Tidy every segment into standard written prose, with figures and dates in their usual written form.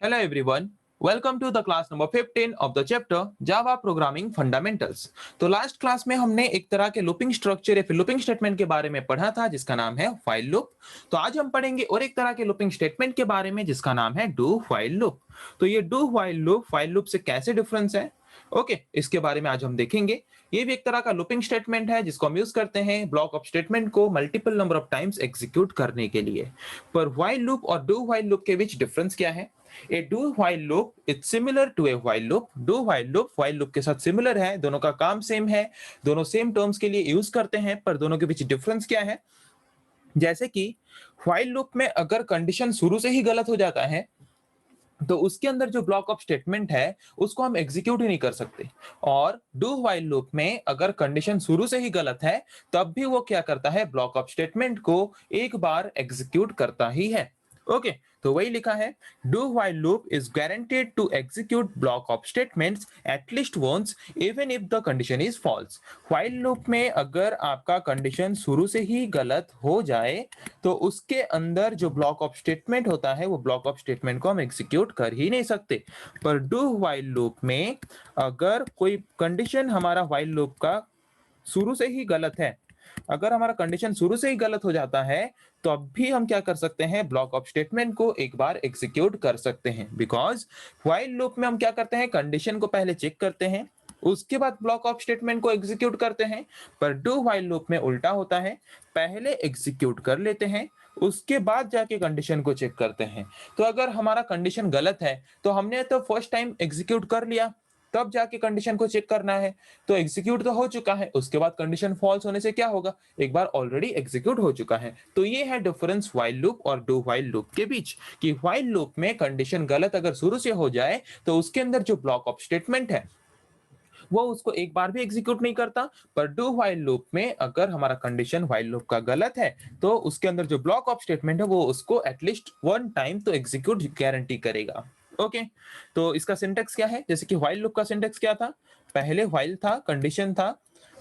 Hello everyone. Welcome to the class number 15 of the chapter Java Programming Fundamentals. तो last class में हमने एक तरह के लूपिंग स्ट्रक्चर या फिर लूपिंग स्टेटमेंट के बारे में पढ़ा था जिसका नाम है व्हाइल लूप। तो आज हम पढ़ेंगे और एक तरह के लूपिंग स्टेटमेंट के बारे में जिसका नाम है डू व्हाइल लूप। तो ये डू व्हाइल लूप से कैसे डिफरेंस है, ओके, इसके बारे में आज हम देखेंगे। ये भी एक तरह का लूपिंग स्टेटमेंट है जिसको हम यूज करते हैं ब्लॉक ऑफ स्टेटमेंट को multiple number of times execute करने के लिए। पर व्हाइल लूप और डू व्हाइल लूप के बीच डिफरेंस क्या है? A do while loop is similar to a while loop. Do while loop के साथ सिमिलर है, दोनों का काम सेम है, दोनों सेम टर्म्स के लिए यूज करते हैं, पर दोनों के बीच डिफरेंस क्या है? जैसे कि व्हाइल लूप में अगर कंडीशन शुरू से ही गलत हो जाता है तो उसके अंदर जो ब्लॉक ऑफ स्टेटमेंट है उसको हम एग्जीक्यूट ही नहीं कर सकते। और डू व्हाइल लूप में अगर कंडीशन शुरू से ही गलत है तब भी वो क्या करता है, ब्लॉक ऑफ स्टेटमेंट को एक बार एग्जीक्यूट करता ही है। ओके, तो वही लिखा है, do while loop is guaranteed to execute block of statements at least once even if the condition is false. While loop में अगर आपका कंडीशन शुरू से ही गलत हो जाए तो उसके अंदर जो ब्लॉक ऑफ स्टेटमेंट होता है वो ब्लॉक ऑफ स्टेटमेंट को हम एग्जीक्यूट कर ही नहीं सकते। पर डू व्हाइल लूप में अगर कोई कंडीशन हमारा व्हाइल लूप का शुरू से ही गलत है, अगर हमारा कंडीशन शुरू से ही गलत हो जाता है तो अब भी हम क्या कर सकते हैं, ब्लॉक ऑफ स्टेटमेंट को एक बार एग्जीक्यूट कर सकते हैं। बिकॉज व्हाइल लूप में हम क्या करते हैं, कंडीशन को पहले चेक करते हैं उसके बाद ब्लॉक ऑफ स्टेटमेंट को एग्जीक्यूट करते हैं। पर डू व्हाइल लूप में उल्टा होता है, पहले एग्जीक्यूट कर लेते हैं उसके बाद जाके कंडीशन को चेक करते हैं। तो अगर हमारा कंडीशन गलत है तो हमने तो फर्स्ट टाइम एग्जीक्यूट कर लिया, तब जाके कंडीशन को चेक करना है। तो एग्जीक्यूट तो हो चुका है, उसके बाद कंडीशन फॉल्स होने से क्या होगा, एक बार ऑलरेडी एग्जीक्यूट हो चुका है। तो ये है डिफरेंस व्हाइल लूप और डू व्हाइल लूप के बीच, कि व्हाइल लूप में कंडीशन गलत अगर शुरू से हो जाए तो उसके अंदर जो ब्लॉक ऑफ स्टेटमेंट है वो उसको एक बार भी एग्जीक्यूट नहीं करता। पर डू व्हाइल लूप में अगर हमारा कंडीशन व्हाइल लूप का गलत है तो उसके अंदर जो ब्लॉक ऑफ स्टेटमेंट है वो उसको एटलीस्ट वन टाइम तो एग्जीक्यूट गारंटी करेगा। ओके, तो इसका सिंटेक्स क्या है, जैसे कि व्हाइल लूप का सिंटेक्स क्या था, पहले व्हाइल था, कंडीशन था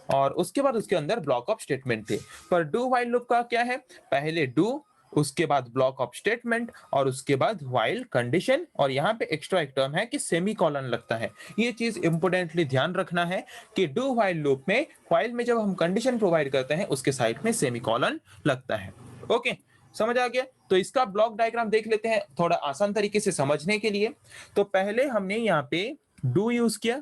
और उसके बाद उसके अंदर ब्लॉक ऑफ स्टेटमेंट थे। पर डू व्हाइल लूप का क्या है, पहले डू, उसके बाद ब्लॉक ऑफ स्टेटमेंट और उसके बाद व्हाइल कंडीशन, और यहाँ पे एक्स्ट्रा एक टर्म है कि सेमी कॉलन लगता है। ये चीज इंपोर्टेंटली ध्यान रखना है कि डू व्हाइल लूप में व्हाइल में जब हम कंडीशन प्रोवाइड करते हैं उसके साइड में सेमी कॉलन लगता है। ओके, समझ आ गया? तो इसका ब्लॉक डायग्राम देख लेते हैं थोड़ा आसान तरीके से समझने के लिए। तो पहले हमने यहाँ पे डू यूज किया,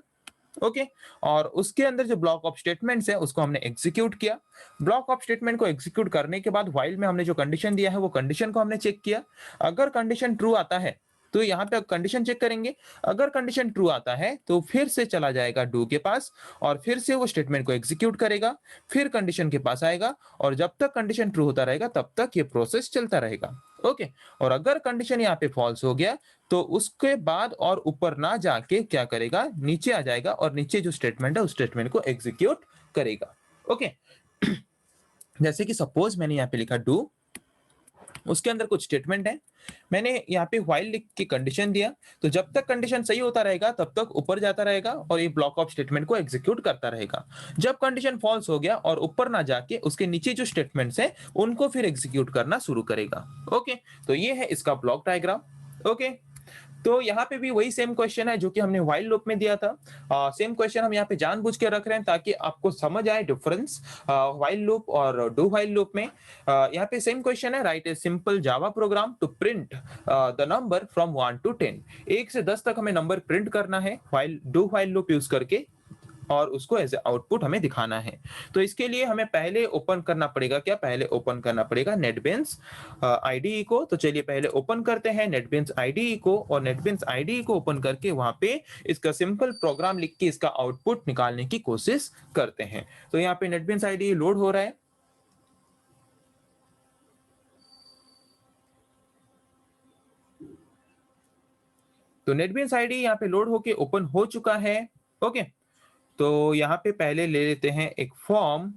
ओके, और उसके अंदर जो ब्लॉक ऑफ स्टेटमेंट्स है उसको हमने एग्जीक्यूट किया। ब्लॉक ऑफ स्टेटमेंट को एग्जीक्यूट करने के बाद व्हाइल में हमने जो कंडीशन दिया है वो कंडीशन को हमने चेक किया। अगर कंडीशन ट्रू आता है तो यहाँ पे कंडीशन चेक करेंगे, अगर कंडीशन ट्रू आता है तो फिर से चला जाएगा डू के पास और फिर से वो स्टेटमेंट को एग्जीक्यूट करेगा, फिर कंडीशन के पास आएगा और जब तक कंडीशन ट्रू होता रहेगा तब तक ये प्रोसेस चलता रहेगा। ओके, और अगर कंडीशन यहाँ पे फॉल्स हो गया तो उसके बाद और ऊपर ना जाके क्या करेगा, नीचे आ जाएगा और नीचे जो स्टेटमेंट है उस स्टेटमेंट को एग्जीक्यूट करेगा। ओके, जैसे कि सपोज मैंने यहाँ पे लिखा डू, उसके अंदर कुछ स्टेटमेंट है, मैंने यहाँ पे व्हाइल लिख के कंडीशन दिया, तो जब तक कंडीशन सही होता रहेगा तब तक ऊपर जाता रहेगा और ये ब्लॉक ऑफ स्टेटमेंट को एग्जीक्यूट करता रहेगा। जब कंडीशन फॉल्स हो गया और ऊपर ना जाके उसके नीचे जो स्टेटमेंट्स है उनको फिर एग्जीक्यूट करना शुरू करेगा। ओके, तो ये है इसका ब्लॉक डायग्राम। ओके, तो यहाँ पे भी वही सेम क्वेश्चन है जो कि हमने व्हाइल लूप में दिया था। सेम क्वेश्चन हम यहाँ पे जानबूझ के रख रहे हैं ताकि आपको समझ आए डिफरेंस व्हाइल लूप और डू व्हाइल लूप में। यहाँ पे सेम क्वेश्चन है, write a simple Java program to print the number from 1 to 10। 1 से 10 तक हमें नंबर प्रिंट करना है डू व्हाइल लूप यूज करके और उसको एज ए आउटपुट हमें दिखाना है। तो इसके लिए हमें पहले ओपन करना पड़ेगा, क्या, पहले ओपन करना पड़ेगा नेटबीन्स आईडीई को। तो चलिए पहले ओपन करते हैं नेटबीन्स आईडीई को और नेटबीन्स आईडीई को ओपन करके वहां पे इसका सिंपल प्रोग्राम लिख के इसका आउटपुट निकालने की कोशिश करते हैं। तो यहाँ पे नेटबीन्स आईडीई लोड हो रहा है। तो नेटबीन्स आईडीई यहाँ पे लोड होके ओपन हो चुका है। ओके, तो यहाँ पे पहले ले लेते हैं एक फॉर्म।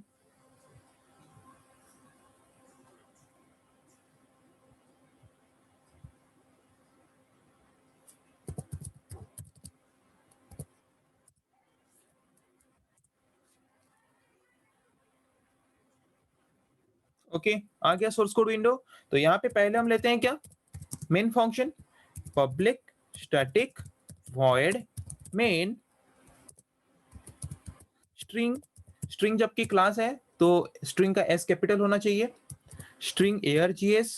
ओके, आ गया सोर्स कोड विंडो। तो यहाँ पे पहले हम लेते हैं क्या, main function public static void main string, string जबकि क्लास है तो स्ट्रिंग का एस कैपिटल होना चाहिए। स्ट्रिंग args,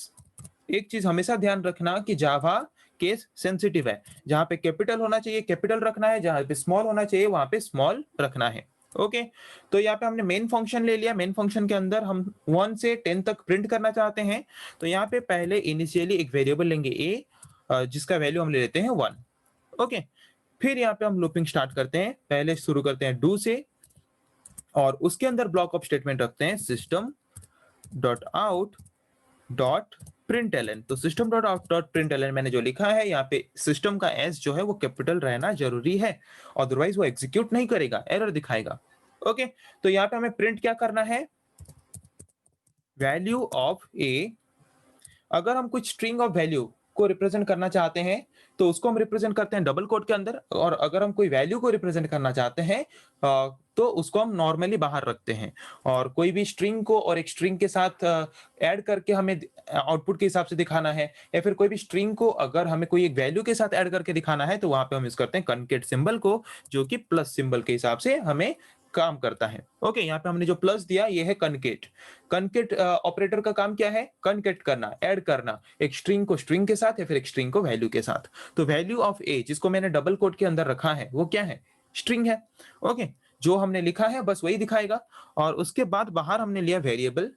एक चीज हमेशा ध्यान रखना कि जावा केस सेंसिटिव है, जहां पे कैपिटल होना चाहिए कैपिटल रखना है, जहां पे स्मॉल होना चाहिए वहां पे स्मॉल रखना है। ओके, तो यहाँ पे हमने मेन फंक्शन ले लिया। मेन फंक्शन के अंदर हम 1 से 10 तक प्रिंट करना चाहते हैं, तो यहाँ पे पहले इनिशियली एक वेरिएबल लेंगे a, जिसका वैल्यू हम ले लेते हैं 1। ओके, फिर यहाँ पे हम लूपिंग स्टार्ट करते हैं। पहले शुरू करते हैं डू से, और उसके अंदर ब्लॉक ऑफ स्टेटमेंट रखते हैं system dot out dot println. तो system dot out dot println मैंने जो लिखा है, यहाँ पे सिस्टम का एस जो है वो कैपिटल रहना जरूरी है, अदरवाइज वो एग्जीक्यूट नहीं करेगा, एरर दिखाएगा। ओके, तो यहाँ पे हमें प्रिंट क्या करना है, वैल्यू ऑफ ए। अगर हम कुछ स्ट्रिंग ऑफ वैल्यू को रिप्रेजेंट करना चाहते हैं तो उसको हम रिप्रेजेंट करते हैं डबल कोट के अंदर, और अगर हम कोई वैल्यू को रिप्रेजेंट करना चाहते हैं तो उसको हम नॉर्मली बाहर रखते हैं। और कोई भी स्ट्रिंग को और एक स्ट्रिंग के साथ ऐड करके हमें आउटपुट के हिसाब से दिखाना है, या फिर कोई भी स्ट्रिंग को अगर हमें कोई एक वैल्यू के साथ ऐड करके दिखाना है तो वहां पे हम यूज करते हैं कनकेट सिंबल को, जो कि प्लस सिंबल के हिसाब से हमें काम करता है। ओके, यहाँ पे हमने जो प्लस दिया ये है कनकेट। कनकेट ऑपरेटर का काम क्या है, कनकेट करना, ऐड करना एक स्ट्रिंग को स्ट्रिंग के साथ या फिर एक स्ट्रिंग को वैल्यू के साथ। तो वैल्यू ऑफ ए जिसको मैंने डबल कोट के अंदर रखा है वो क्या है, स्ट्रिंग है। ओके, जो हमने लिखा है बस वही दिखाएगा। और उसके बाद बाहर हमने लिया वेरिएबल,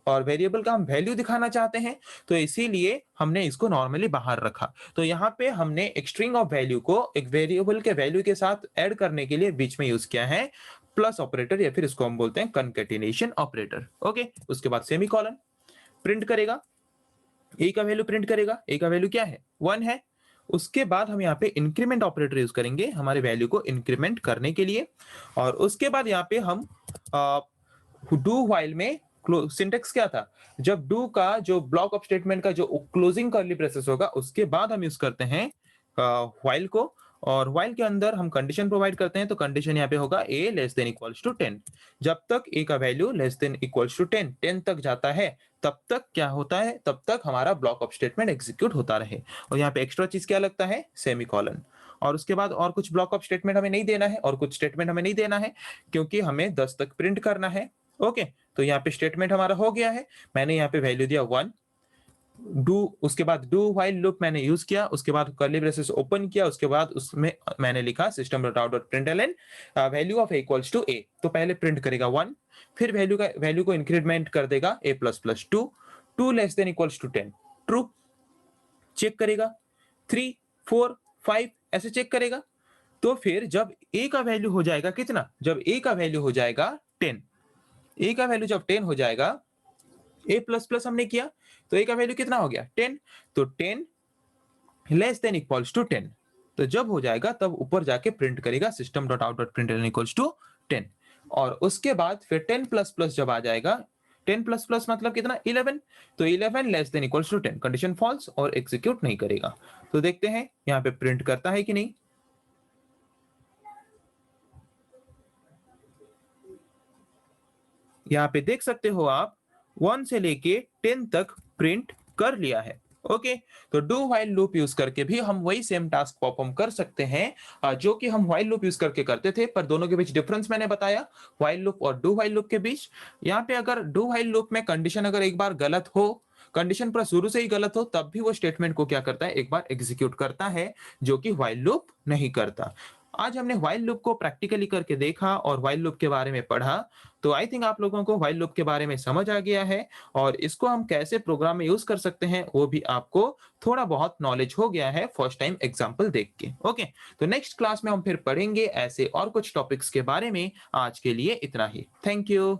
और वेरिएबल का हम वैल्यू दिखाना चाहते हैं तो इसीलिए हमने इसको नॉर्मली बाहर रखा। तो यहाँ पे हमने एक स्ट्रिंग ऑफ वैल्यू को एक वेरिएबल के वैल्यू के साथ ऐड करने के लिए बीच में यूज किया है प्लस ऑपरेटर, या फिर इसको हम बोलते हैं कनकैटिनेशन ऑपरेटर। ओके, उसके बाद सेमीकोलन प्रिंट करेगा, ए का वैल्यू प्रिंट करेगा। ए का वैल्यू क्या है, 1 है। उसके बाद हम यहाँ पे इंक्रीमेंट ऑपरेटर यूज करेंगे हमारे वैल्यू को इंक्रीमेंट करने के लिए। और उसके बाद यहाँ पे हम डू व्हाइल में सिंटेक्स क्या था, जब डू का जो ब्लॉक ऑफ स्टेटमेंट का जो क्लोजिंग कर्ली ब्रेसेस होगा उसके बाद हम यूज करते हैं व्हाइल को। और व्हाइल के अंदर हम कंडीशन प्रोवाइड करते हैं, तो कंडीशन यहाँ पे होगा a less than equals to 10। जब तक a का value less than equals to 10 तक जाता है तब तक क्या होता है, तब तक हमारा ब्लॉक ऑफ स्टेटमेंट एग्जीक्यूट होता रहे। और यहाँ पे एक्स्ट्रा चीज क्या लगता है, सेमीकोलन। और उसके बाद और कुछ ब्लॉक ऑफ स्टेटमेंट हमें नहीं देना है, और कुछ स्टेटमेंट हमें नहीं देना है क्योंकि हमें 10 तक प्रिंट करना है। ओके, तो यहाँ पे स्टेटमेंट हमारा हो गया है। मैंने यहाँ पे वैल्यू दिया 1, डू, उसके बाद डू व्हाइल लूप मैंने यूज किया, उसके बाद कर्ली ब्रेसेस ओपन किया, उसके बाद उसमें मैंने लिखा system dot out dot println value of equals to A. तो पहले प्रिंट करेगा 1, फिर वैल्यू को इंक्रीमेंट कर देगा a plus plus 2 less than equals to 10 true, check करेगा 3 4 5 ऐसे चेक करेगा। तो फिर जब a का वैल्यू हो जाएगा कितना, जब a का वैल्यू हो जाएगा 10, a का वैल्यू जब 10 हो जाएगा, a प्लस प्लस हमने किया तो a का वैल्यू कितना हो गया 10, तो 10 लेस देन इक्वल्स टू 10। तो जब हो जाएगा तब ऊपर जाके प्रिंट करेगा system dot out dot println equals to 10। और उसके बाद फिर 10 प्लस प्लस जब आ जाएगा, 10 प्लस प्लस मतलब कितना 11, तो 11 less than equals to 10, condition false और एग्जीक्यूट नहीं करेगा। तो देखते हैं यहाँ पे प्रिंट करता है कि नहीं। यहाँ पे देख सकते हो आप 1 से लेके 10 तक प्रिंट कर लिया है। ओके, तो डू व्हाइल लूप यूज करके भी हम वही सेम टास्क परफॉर्म कर सकते हैं जो कि हम व्हाइल लूप यूज करके करते थे, पर दोनों के बीच डिफरेंस मैंने बताया व्हाइल लूप और डू व्हाइल लूप के बीच। यहाँ पे अगर डू व्हाइल लूप में कंडीशन अगर एक बार गलत हो, कंडीशन पर शुरू से ही गलत हो, तब भी वो स्टेटमेंट को क्या करता है, एक बार एग्जीक्यूट करता है, जो कि व्हाइल लूप नहीं करता। आज हमने व्हाइल लूप को प्रैक्टिकली करके देखा और व्हाइल लूप के बारे में पढ़ा, तो आई थिंक आप लोगों को व्हाइल लूप के बारे में समझ आ गया है, और इसको हम कैसे प्रोग्राम में यूज कर सकते हैं वो भी आपको थोड़ा बहुत नॉलेज हो गया है फर्स्ट टाइम एग्जांपल देख के। ओके, तो नेक्स्ट क्लास में हम फिर पढ़ेंगे ऐसे और कुछ टॉपिक्स के बारे में। आज के लिए इतना ही, थैंक यू।